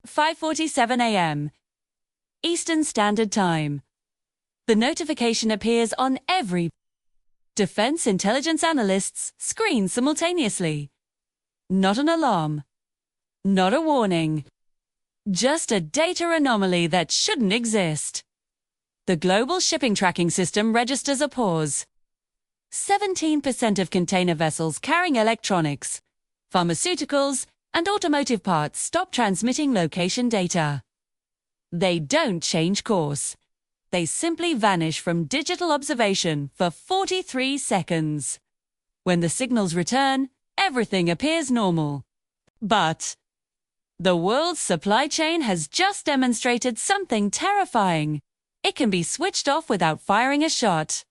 5:47 a.m. Eastern Standard Time. The notification appears on every defense intelligence analyst's screen simultaneously. Not an alarm. Not a warning. Just a data anomaly that shouldn't exist. The global shipping tracking system registers a pause. 17% of container vessels carrying electronics, pharmaceuticals, and automotive parts stop transmitting location data. They don't change course. They simply vanish from digital observation for 43 seconds. When the signals return, everything appears normal. But the world's supply chain has just demonstrated something terrifying. It can be switched off without firing a shot.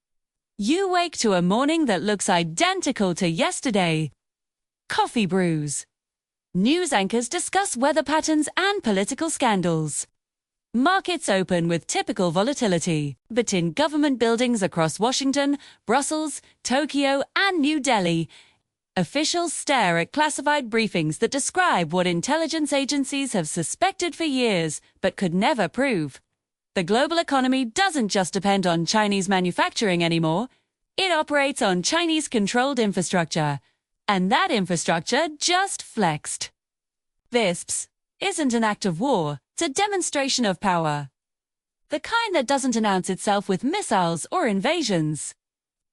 You wake to a morning that looks identical to yesterday. Coffee brews. News anchors discuss weather patterns and political scandals. Markets open with typical volatility, but in government buildings across Washington, Brussels, Tokyo, and New Delhi, officials stare at classified briefings that describe what intelligence agencies have suspected for years but could never prove. The global economy doesn't just depend on Chinese manufacturing anymore. It operates on Chinese-controlled infrastructure, and that infrastructure just flexed. This isn't an act of war, it's a demonstration of power. The kind that doesn't announce itself with missiles or invasions.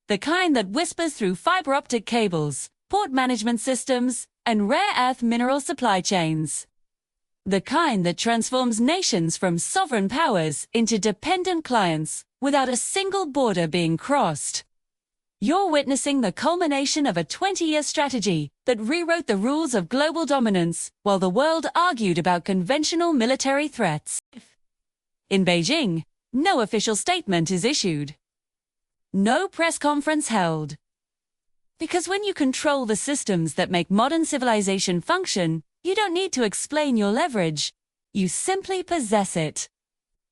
The kind that whispers through fiber optic cables, port management systems, and rare earth mineral supply chains. The kind that transforms nations from sovereign powers into dependent clients without a single border being crossed. You're witnessing the culmination of a 20-year strategy that rewrote the rules of global dominance while the world argued about conventional military threats. In Beijing, no official statement is issued. No press conference held. Because when you control the systems that make modern civilization function, you don't need to explain your leverage. You simply possess it.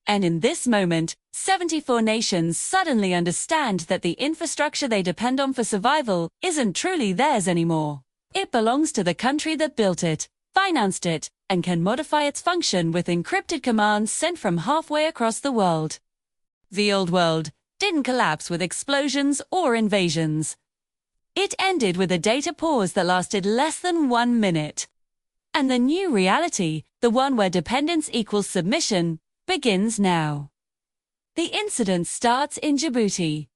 And in this moment, 74 nations suddenly understand that the infrastructure they depend on for survival isn't truly theirs anymore. It belongs to the country that built it, financed it, and can modify its function with encrypted commands sent from halfway across the world. The old world didn't collapse with explosions or invasions. It ended with a data pause that lasted less than 1 minute. And the new reality, the one where dependence equals submission, begins now. The incident starts in Djibouti,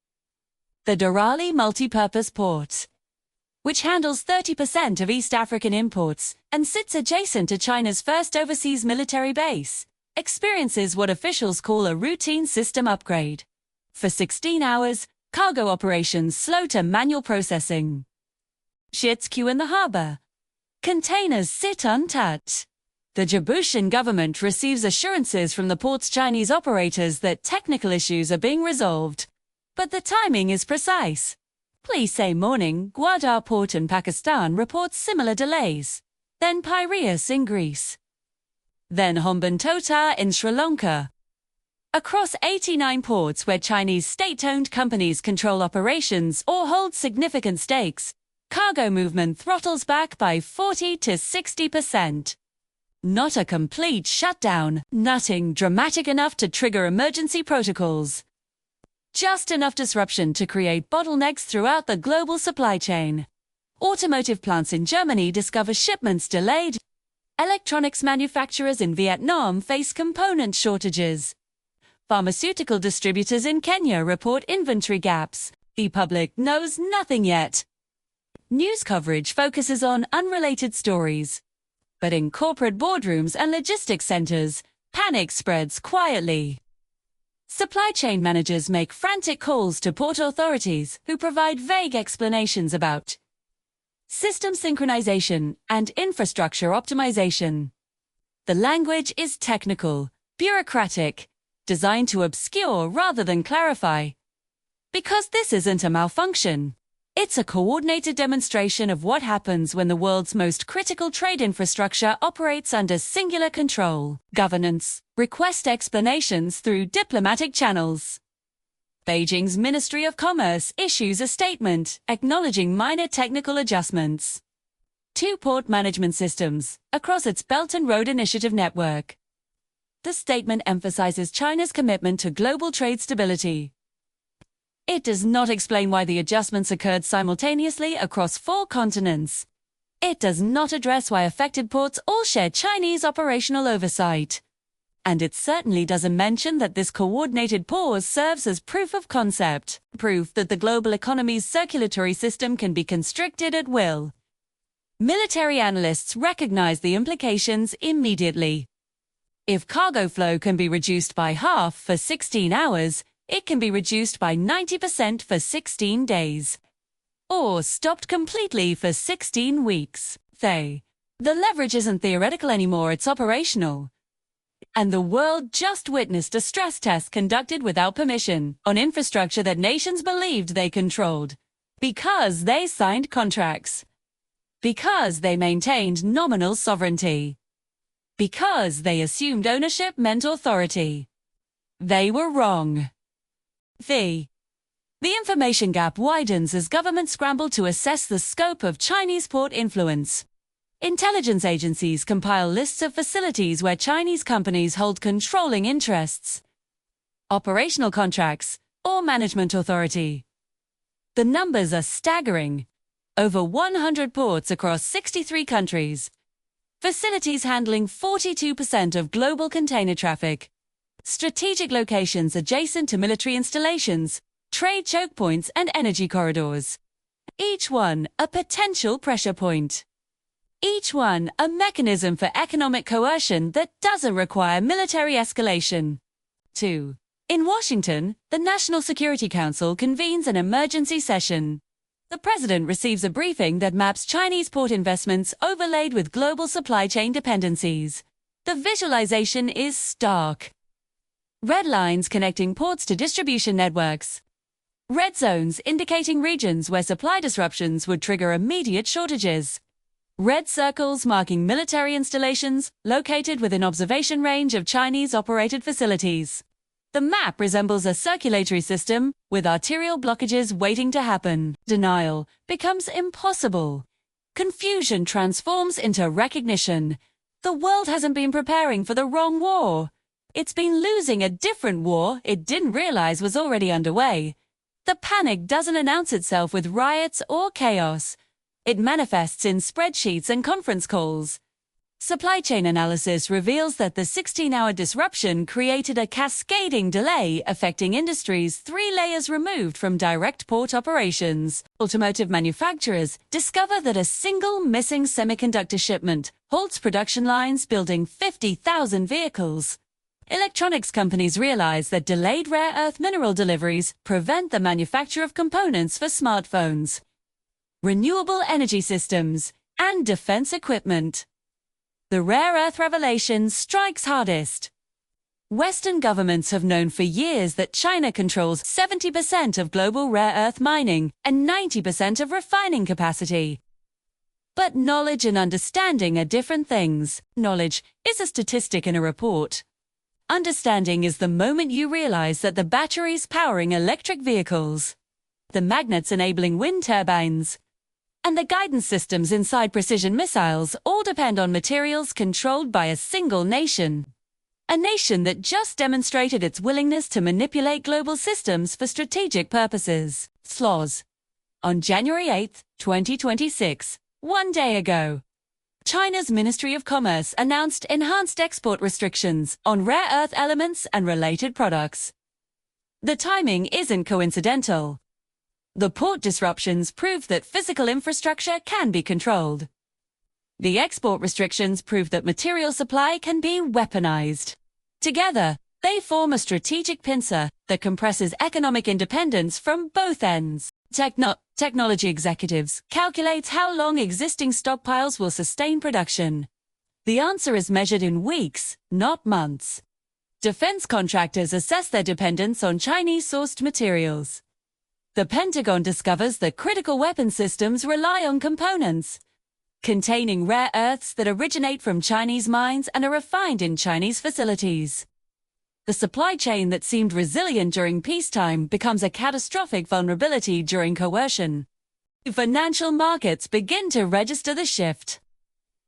the Darali multipurpose port, which handles 30% of East African imports and sits adjacent to China's first overseas military base, experiences what officials call a routine system upgrade. For 16 hours, cargo operations slow to manual processing. Ships queue in the harbor. Containers sit untouched. The Djiboutian government receives assurances from the port's Chinese operators that technical issues are being resolved. But the timing is precise. Police say morning, Gwadar port in Pakistan reports similar delays. Then Piraeus in Greece. Then Hambantota in Sri Lanka. Across 89 ports where Chinese state-owned companies control operations or hold significant stakes, cargo movement throttles back by 40 to 60%. Not a complete shutdown, nothing dramatic enough to trigger emergency protocols. Just enough disruption to create bottlenecks throughout the global supply chain. Automotive plants in Germany discover shipments delayed. Electronics manufacturers in Vietnam face component shortages. Pharmaceutical distributors in Kenya report inventory gaps. The public knows nothing yet. News coverage focuses on unrelated stories. But in corporate boardrooms and logistics centers, panic spreads quietly. Supply chain managers make frantic calls to port authorities who provide vague explanations about system synchronization and infrastructure optimization. The language is technical, bureaucratic, designed to obscure rather than clarify. Because this isn't a malfunction. It's a coordinated demonstration of what happens when the world's most critical trade infrastructure operates under singular control, governance, request explanations through diplomatic channels. Beijing's Ministry of Commerce issues a statement acknowledging minor technical adjustments. 2 port management systems across its Belt and Road Initiative network. The statement emphasizes China's commitment to global trade stability. It does not explain why the adjustments occurred simultaneously across 4 continents. It does not address why affected ports all share Chinese operational oversight. And it certainly doesn't mention that this coordinated pause serves as proof of concept, proof that the global economy's circulatory system can be constricted at will. Military analysts recognize the implications immediately. If cargo flow can be reduced by half for 16 hours, it can be reduced by 90% for 16 days. Or stopped completely for 16 weeks. The leverage isn't theoretical anymore, it's operational. And the world just witnessed a stress test conducted without permission on infrastructure that nations believed they controlled. Because they signed contracts. Because they maintained nominal sovereignty. Because they assumed ownership meant authority. They were wrong. The information gap widens as governments scramble to assess the scope of Chinese port influence. Intelligence agencies compile lists of facilities where Chinese companies hold controlling interests. Operational contracts or management authority. The numbers are staggering. Over 100 ports across 63 countries. Facilities handling 42% of global container traffic. Strategic locations adjacent to military installations, trade choke points and energy corridors. Each one a potential pressure point. Each one a mechanism for economic coercion that doesn't require military escalation. 2. In Washington, the National Security Council convenes an emergency session. The president receives a briefing that maps Chinese port investments overlaid with global supply chain dependencies. The visualization is stark. Red lines connecting ports to distribution networks. Red zones indicating regions where supply disruptions would trigger immediate shortages. Red circles marking military installations located within observation range of Chinese-operated facilities. The map resembles a circulatory system, with arterial blockages waiting to happen. Denial becomes impossible. Confusion transforms into recognition. The world hasn't been preparing for the wrong war. It's been losing a different war it didn't realize was already underway. The panic doesn't announce itself with riots or chaos. It manifests in spreadsheets and conference calls. Supply chain analysis reveals that the 16-hour disruption created a cascading delay affecting industries 3 layers removed from direct port operations. Automotive manufacturers discover that a single missing semiconductor shipment halts production lines building 50,000 vehicles. Electronics companies realize that delayed rare earth mineral deliveries prevent the manufacture of components for smartphones, renewable energy systems, and defense equipment. The rare earth revelation strikes hardest. Western governments have known for years that China controls 70% of global rare earth mining and 90% of refining capacity. But knowledge and understanding are different things. Knowledge is a statistic in a report. Understanding is the moment you realize that the batteries powering electric vehicles, the magnets enabling wind turbines, and the guidance systems inside precision missiles all depend on materials controlled by a single nation. A nation that just demonstrated its willingness to manipulate global systems for strategic purposes. Flaws. On January 8, 2026, 1 day ago, China's Ministry of Commerce announced enhanced export restrictions on rare earth elements and related products. The timing isn't coincidental. The port disruptions prove that physical infrastructure can be controlled. The export restrictions prove that material supply can be weaponized. Together, they form a strategic pincer that compresses economic independence from both ends. Technology executives calculate how long existing stockpiles will sustain production. The answer is measured in weeks, not months. Defense contractors assess their dependence on Chinese-sourced materials. The Pentagon discovers that critical weapon systems rely on components containing rare earths that originate from Chinese mines and are refined in Chinese facilities. The supply chain that seemed resilient during peacetime becomes a catastrophic vulnerability during coercion. Financial markets begin to register the shift.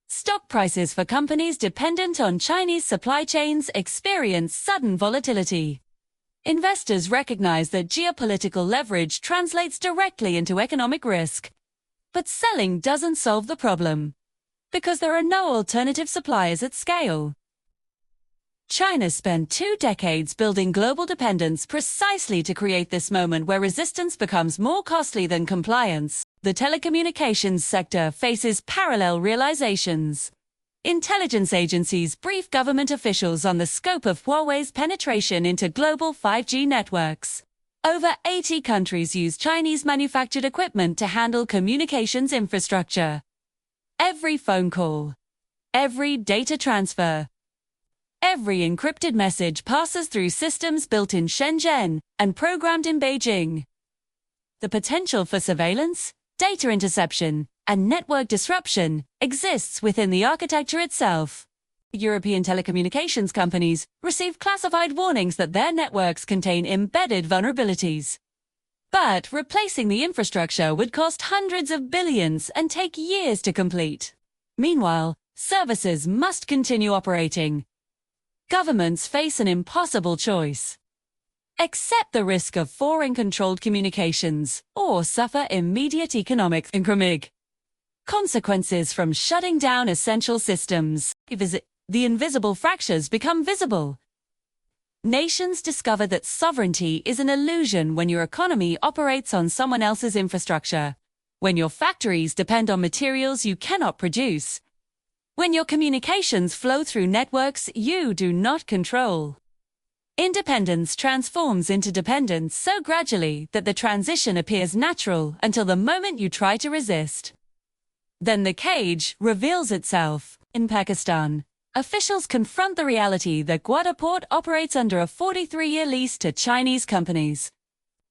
Stock prices for companies dependent on Chinese supply chains experience sudden volatility. Investors recognize that geopolitical leverage translates directly into economic risk. But selling doesn't solve the problem, because there are no alternative suppliers at scale. China spent 2 decades building global dependence precisely to create this moment where resistance becomes more costly than compliance. The telecommunications sector faces parallel realizations. Intelligence agencies brief government officials on the scope of Huawei's penetration into global 5G networks. Over 80 countries use Chinese-manufactured equipment to handle communications infrastructure. Every phone call, every data transfer, every encrypted message passes through systems built in Shenzhen and programmed in Beijing. The potential for surveillance, data interception, and network disruption exists within the architecture itself. European telecommunications companies receive classified warnings that their networks contain embedded vulnerabilities. But replacing the infrastructure would cost hundreds of billions and take years to complete. Meanwhile, services must continue operating. Governments face an impossible choice. Accept the risk of foreign-controlled communications, or suffer immediate economic consequences from shutting down essential systems. The invisible fractures become visible. Nations discover that sovereignty is an illusion when your economy operates on someone else's infrastructure, when your factories depend on materials you cannot produce, when your communications flow through networks you do not control. Independence transforms into dependence so gradually that the transition appears natural until the moment you try to resist. Then the cage reveals itself. In Pakistan, officials confront the reality that Gwadar Port operates under a 43-year lease to Chinese companies.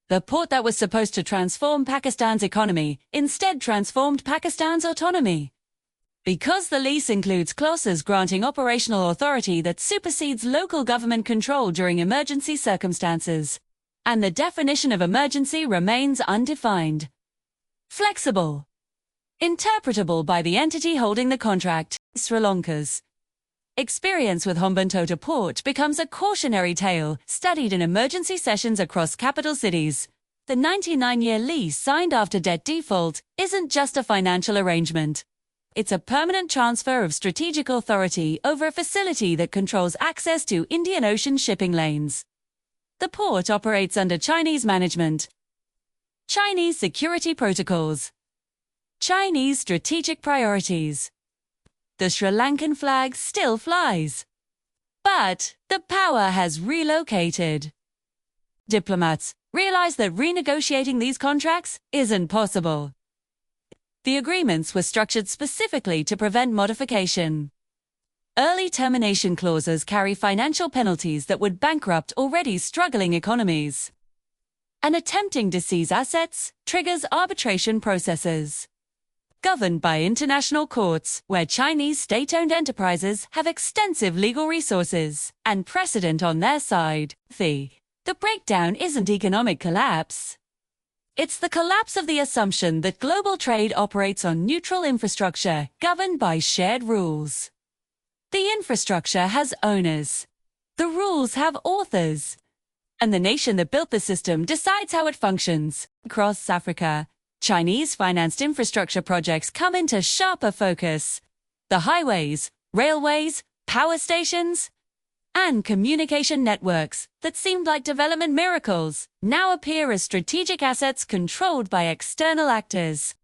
The port that was supposed to transform Pakistan's economy instead transformed Pakistan's autonomy. Because the lease includes clauses granting operational authority that supersedes local government control during emergency circumstances, and the definition of emergency remains undefined. Flexible. Interpretable by the entity holding the contract. Sri Lanka's experience with Hambantota Port becomes a cautionary tale studied in emergency sessions across capital cities. The 99-year lease signed after debt default isn't just a financial arrangement. It's a permanent transfer of strategic authority over a facility that controls access to Indian Ocean shipping lanes. The port operates under Chinese management. Chinese security protocols. Chinese strategic priorities. The Sri Lankan flag still flies. But the power has relocated. Diplomats realize that renegotiating these contracts isn't possible. The agreements were structured specifically to prevent modification. Early termination clauses carry financial penalties that would bankrupt already struggling economies. And attempting to seize assets triggers arbitration processes, governed by international courts, where Chinese state-owned enterprises have extensive legal resources and precedent on their side. The breakdown isn't economic collapse. It's the collapse of the assumption that global trade operates on neutral infrastructure governed by shared rules. The infrastructure has owners. The rules have authors. And the nation that built the system decides how it functions. Across Africa, Chinese-financed infrastructure projects come into sharper focus. The highways, railways, power stations, and communication networks that seemed like development miracles now appear as strategic assets controlled by external actors.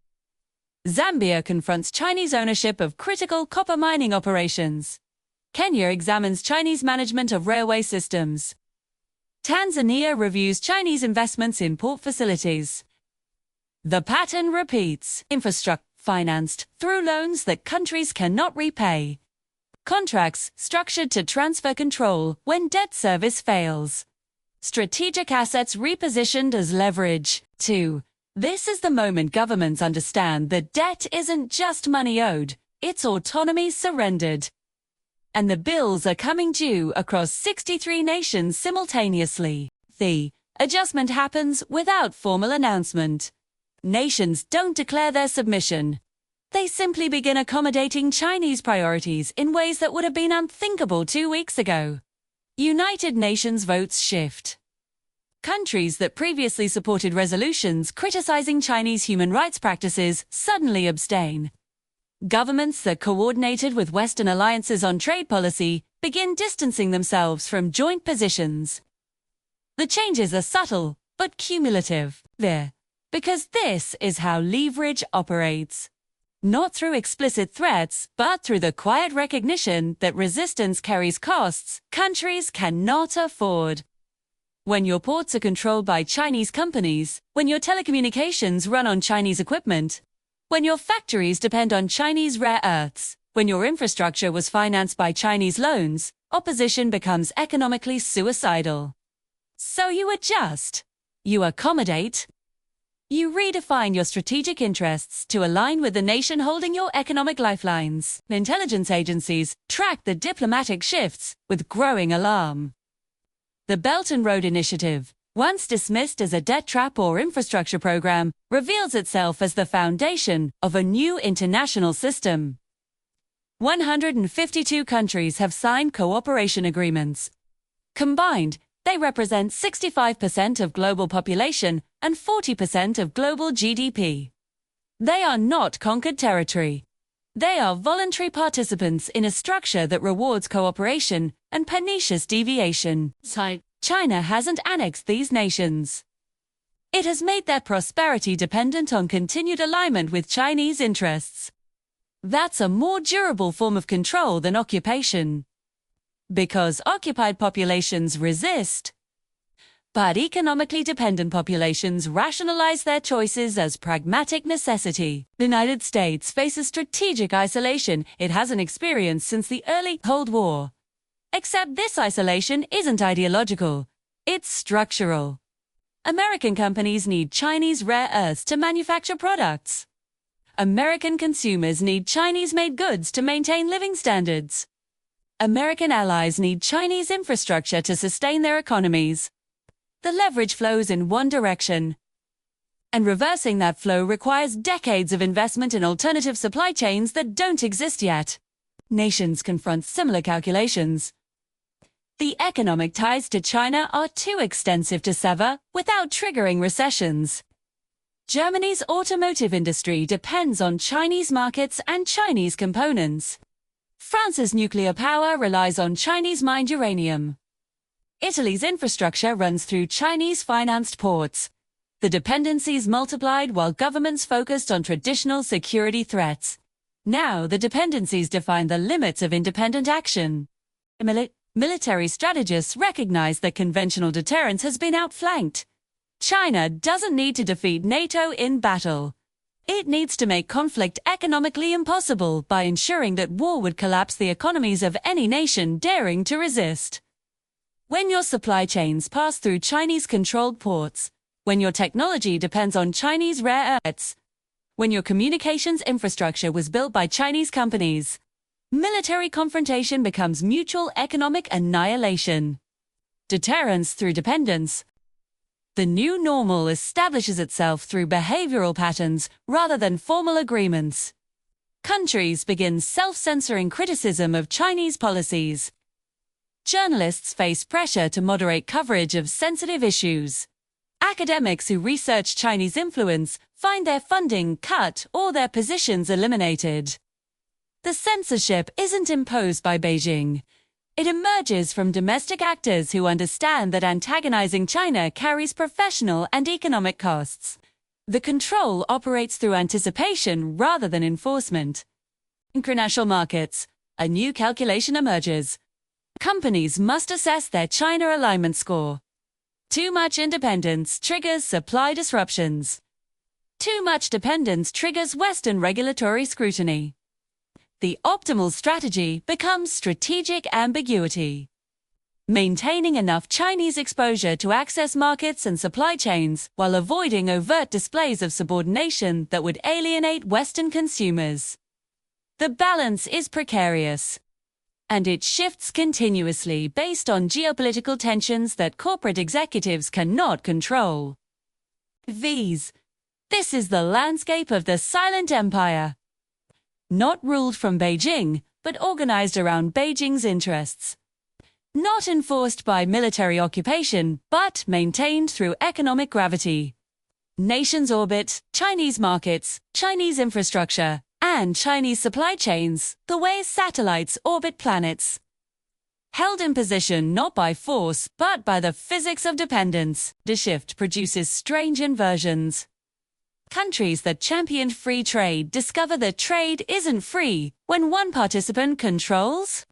Zambia confronts Chinese ownership of critical copper mining operations. Kenya examines Chinese management of railway systems. Tanzania reviews Chinese investments in port facilities. The pattern repeats. Infrastructure financed through loans that countries cannot repay. Contracts structured to transfer control when debt service fails. Strategic assets repositioned as leverage. 2. This is the moment governments understand that debt isn't just money owed, it's autonomy surrendered. And the bills are coming due across 63 nations simultaneously. The adjustment happens without formal announcement. Nations don't declare their submission. They simply begin accommodating Chinese priorities in ways that would have been unthinkable 2 weeks ago. United Nations votes shift. Countries that previously supported resolutions criticizing Chinese human rights practices suddenly abstain. Governments that coordinated with Western alliances on trade policy begin distancing themselves from joint positions. The changes are subtle, but cumulative. Because this is how leverage operates. Not through explicit threats, but through the quiet recognition that resistance carries costs countries cannot afford. When your ports are controlled by Chinese companies, when your telecommunications run on Chinese equipment, when your factories depend on Chinese rare earths, when your infrastructure was financed by Chinese loans, opposition becomes economically suicidal. So you adjust. You accommodate. You redefine your strategic interests to align with the nation holding your economic lifelines. Intelligence agencies track the diplomatic shifts with growing alarm. The Belt and Road Initiative, once dismissed as a debt trap or infrastructure program, reveals itself as the foundation of a new international system. 152 countries have signed cooperation agreements. Combined, they represent 65% of global population and 40% of global GDP. They are not conquered territory. They are voluntary participants in a structure that rewards cooperation and pernicious deviation. China hasn't annexed these nations. It has made their prosperity dependent on continued alignment with Chinese interests. That's a more durable form of control than occupation. Because occupied populations resist, but economically dependent populations rationalize their choices as pragmatic necessity. The United States faces strategic isolation it hasn't experienced since the early Cold War. Except this isolation isn't ideological, it's structural. American companies need Chinese rare earths to manufacture products. American consumers need Chinese-made goods to maintain living standards. American allies need Chinese infrastructure to sustain their economies. The leverage flows in one direction, and reversing that flow requires decades of investment in alternative supply chains that don't exist yet. Nations confront similar calculations. The economic ties to China are too extensive to sever without triggering recessions. Germany's automotive industry depends on Chinese markets and Chinese components. France's nuclear power relies on Chinese-mined uranium. Italy's infrastructure runs through Chinese-financed ports. The dependencies multiplied while governments focused on traditional security threats. Now the dependencies define the limits of independent action. Military strategists recognize that conventional deterrence has been outflanked. China doesn't need to defeat NATO in battle. It needs to make conflict economically impossible by ensuring that war would collapse the economies of any nation daring to resist. When your supply chains pass through Chinese-controlled ports, when your technology depends on Chinese rare earths, when your communications infrastructure was built by Chinese companies, military confrontation becomes mutual economic annihilation. Deterrence through dependence. The new normal establishes itself through behavioral patterns rather than formal agreements. Countries begin self-censoring criticism of Chinese policies. Journalists face pressure to moderate coverage of sensitive issues. Academics who research Chinese influence find their funding cut or their positions eliminated. The censorship isn't imposed by Beijing. It emerges from domestic actors who understand that antagonizing China carries professional and economic costs. The control operates through anticipation rather than enforcement. In international markets, a new calculation emerges. Companies must assess their China alignment score. Too much independence triggers supply disruptions. Too much dependence triggers Western regulatory scrutiny. The optimal strategy becomes strategic ambiguity. Maintaining enough Chinese exposure to access markets and supply chains while avoiding overt displays of subordination that would alienate Western consumers. The balance is precarious, and it shifts continuously based on geopolitical tensions that corporate executives cannot control. These This is the landscape of the silent empire. Not ruled from Beijing, but organized around Beijing's interests. Not enforced by military occupation, but maintained through economic gravity. Nations orbit, Chinese markets, Chinese infrastructure, and Chinese supply chains, the way satellites orbit planets. Held in position not by force, but by the physics of dependence, the shift produces strange inversions. Countries that championed free trade discover that trade isn't free when one participant controls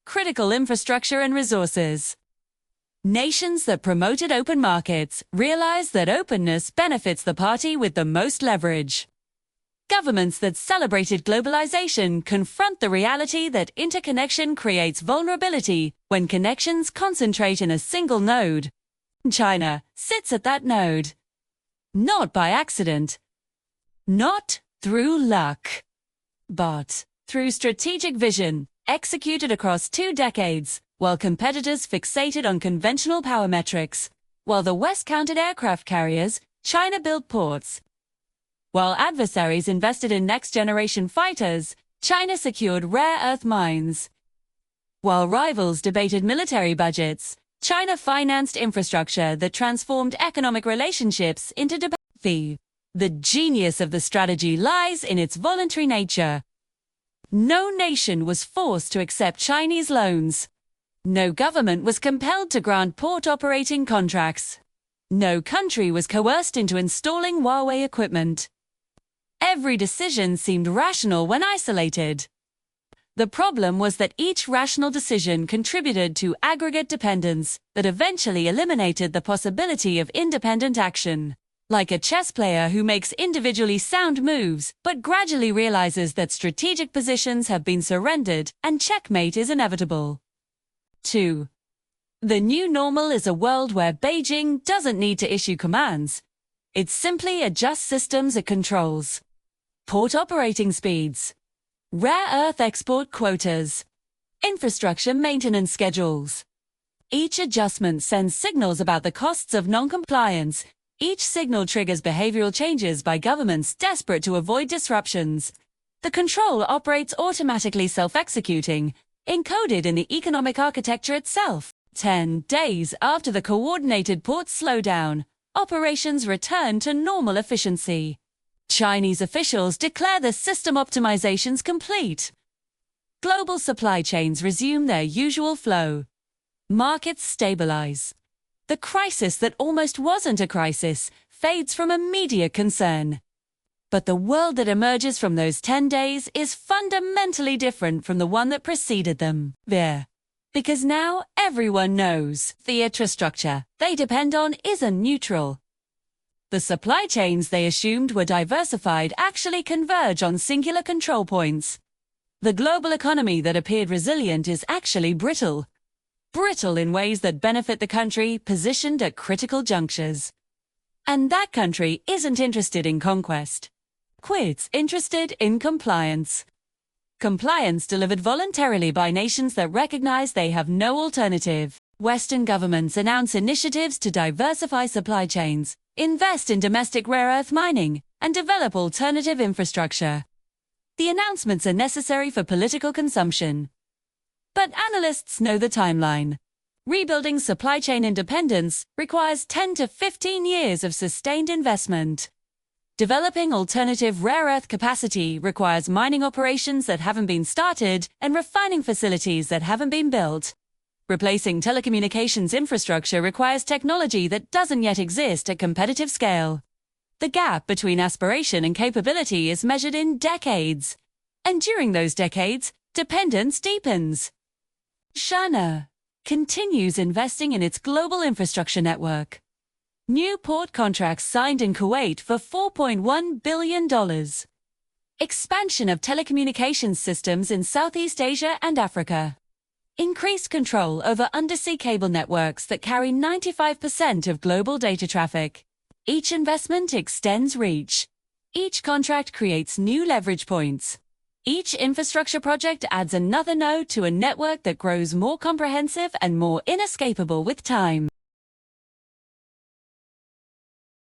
critical infrastructure and resources. Nations that promoted open markets realize that openness benefits the party with the most leverage. Governments that celebrated globalization confront the reality that interconnection creates vulnerability when connections concentrate in a single node. China sits at that node. Not by accident. Not through luck. But through strategic vision, executed across 2 decades, while competitors fixated on conventional power metrics. While the West counted aircraft carriers, China built ports. While adversaries invested in next-generation fighters, China secured rare earth mines. While rivals debated military budgets, China financed infrastructure that transformed economic relationships into dependencies. The genius of the strategy lies in its voluntary nature. No nation was forced to accept Chinese loans. No government was compelled to grant port operating contracts. No country was coerced into installing Huawei equipment. Every decision seemed rational when isolated. The problem was that each rational decision contributed to aggregate dependence that eventually eliminated the possibility of independent action. Like a chess player who makes individually sound moves, but gradually realizes that strategic positions have been surrendered and checkmate is inevitable. 2. The new normal is a world where Beijing doesn't need to issue commands. It simply adjusts systems it controls. Port operating speeds, rare earth export quotas, infrastructure maintenance schedules. Each adjustment sends signals about the costs of non-compliance. Each signal triggers behavioral changes by governments desperate to avoid disruptions. The control operates automatically self-executing, encoded in the economic architecture itself. 10 days after the coordinated port slowdown, operations return to normal efficiency. Chinese officials declare the system optimizations complete. Global supply chains resume their usual flow. Markets stabilize. The crisis that almost wasn't a crisis fades from immediate concern. But the world that emerges from those 10 days is fundamentally different from the one that preceded them. Because now everyone knows the infrastructure they depend on isn't neutral. The supply chains they assumed were diversified actually converge on singular control points. The global economy that appeared resilient is actually brittle. Brittle in ways that benefit the country positioned at critical junctures. And that country isn't interested in conquest. It's interested in compliance. Compliance delivered voluntarily by nations that recognize they have no alternative. Western governments announce initiatives to diversify supply chains, invest in domestic rare earth mining, and develop alternative infrastructure. The announcements are necessary for political consumption. But analysts know the timeline. Rebuilding supply chain independence requires 10 to 15 years of sustained investment. Developing alternative rare earth capacity requires mining operations that haven't been started and refining facilities that haven't been built. Replacing telecommunications infrastructure requires technology that doesn't yet exist at competitive scale. The gap between aspiration and capability is measured in decades. And during those decades, dependence deepens. China continues investing in its global infrastructure network. New port contracts signed in Kuwait for $4.1 billion. Expansion of telecommunications systems in Southeast Asia and Africa. Increased control over undersea cable networks that carry 95% of global data traffic. Each investment extends reach. Each contract creates new leverage points. Each infrastructure project adds another node to a network that grows more comprehensive and more inescapable with time.